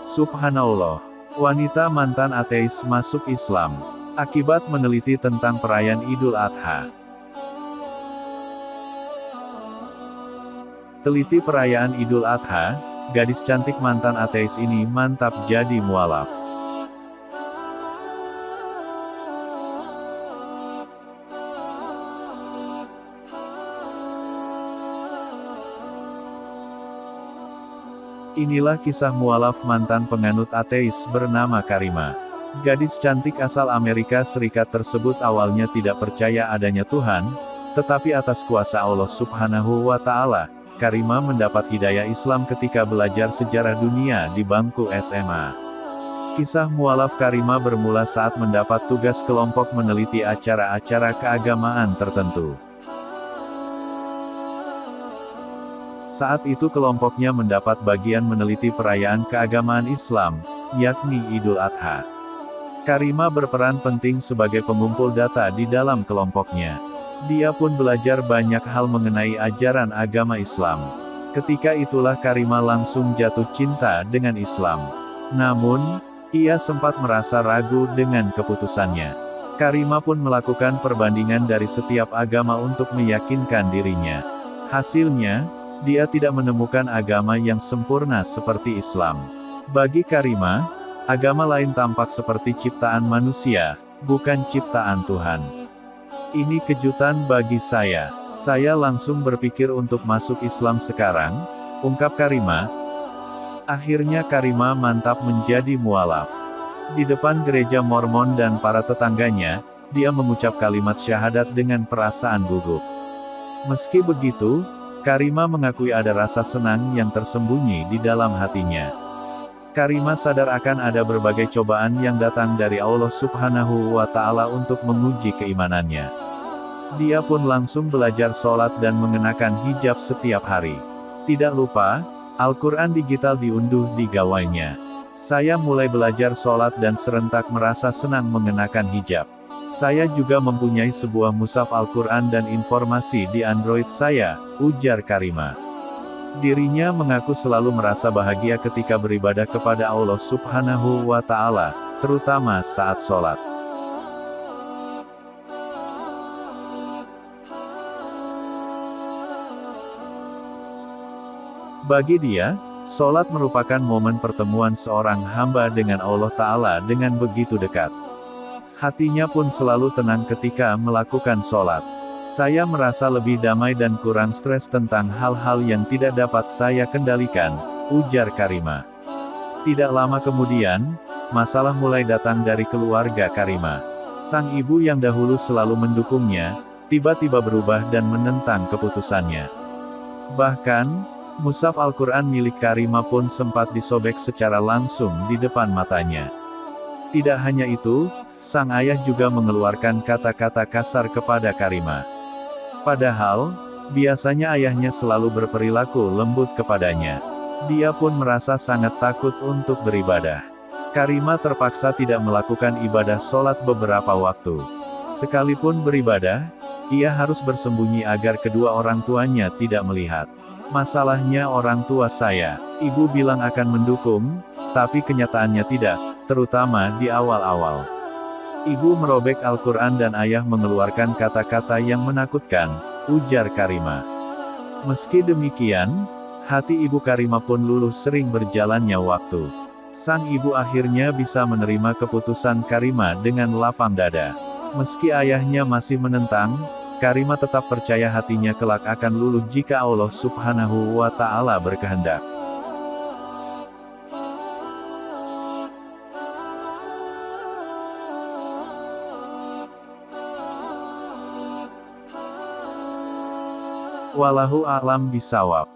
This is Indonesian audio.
Subhanallah. Wanita mantan ateis masuk Islam. Akibat meneliti tentang perayaan Idul Adha. Teliti perayaan Idul Adha, gadis cantik mantan ateis ini mantap jadi mualaf. Inilah kisah mualaf mantan penganut ateis bernama Karima. Gadis cantik asal Amerika Serikat tersebut awalnya tidak percaya adanya Tuhan, tetapi atas kuasa Allah Subhanahu wa Ta'ala, Karima mendapat hidayah Islam ketika belajar sejarah dunia di bangku SMA. Kisah mualaf Karima bermula saat mendapat tugas kelompok meneliti acara-acara keagamaan tertentu. Saat itu kelompoknya mendapat bagian meneliti perayaan keagamaan Islam, yakni Idul Adha. Karima berperan penting sebagai pengumpul data di dalam kelompoknya. Dia pun belajar banyak hal mengenai ajaran agama Islam. Ketika itulah Karima langsung jatuh cinta dengan Islam. Namun, ia sempat merasa ragu dengan keputusannya. Karima pun melakukan perbandingan dari setiap agama untuk meyakinkan dirinya. Hasilnya, dia tidak menemukan agama yang sempurna seperti Islam. Bagi Karima, agama lain tampak seperti ciptaan manusia, bukan ciptaan Tuhan. Ini kejutan bagi saya. Saya langsung berpikir untuk masuk Islam sekarang, ungkap Karima. Akhirnya Karima mantap menjadi mualaf. Di depan gereja Mormon dan para tetangganya, dia mengucap kalimat syahadat dengan perasaan gugup. Meski begitu, Karima mengakui ada rasa senang yang tersembunyi di dalam hatinya. Karima sadar akan ada berbagai cobaan yang datang dari Allah Subhanahu wa Ta'ala untuk menguji keimanannya. Dia pun langsung belajar sholat dan mengenakan hijab setiap hari. Tidak lupa, Al-Quran digital diunduh di gawainya. Saya mulai belajar sholat dan serentak merasa senang mengenakan hijab. Saya juga mempunyai sebuah mushaf Al-Quran dan informasi di Android saya, ujar Karima. Dirinya mengaku selalu merasa bahagia ketika beribadah kepada Allah Subhanahu wa Ta'ala, terutama saat sholat. Bagi dia, sholat merupakan momen pertemuan seorang hamba dengan Allah Ta'ala dengan begitu dekat. Hatinya pun selalu tenang ketika melakukan sholat. Saya merasa lebih damai dan kurang stres tentang hal-hal yang tidak dapat saya kendalikan, ujar Karima. Tidak lama kemudian, masalah mulai datang dari keluarga Karima. Sang ibu yang dahulu selalu mendukungnya, tiba-tiba berubah dan menentang keputusannya. Bahkan, mushaf Al-Quran milik Karima pun sempat disobek secara langsung di depan matanya. Tidak hanya itu, sang ayah juga mengeluarkan kata-kata kasar kepada Karima. Padahal, biasanya ayahnya selalu berperilaku lembut kepadanya. Dia pun merasa sangat takut untuk beribadah. Karima terpaksa tidak melakukan ibadah sholat beberapa waktu. Sekalipun beribadah, ia harus bersembunyi agar kedua orang tuanya tidak melihat. Masalahnya orang tua saya, ibu bilang akan mendukung, tapi kenyataannya tidak, terutama di awal-awal. Ibu merobek Al-Quran dan ayah mengeluarkan kata-kata yang menakutkan, ujar Karima. Meski demikian, hati ibu Karima pun luluh sering berjalannya waktu. Sang ibu akhirnya bisa menerima keputusan Karima dengan lapang dada. Meski ayahnya masih menentang, Karima tetap percaya hatinya kelak akan luluh jika Allah Subhanahu wa Ta'ala berkehendak. Wallahu a'lam bishawab.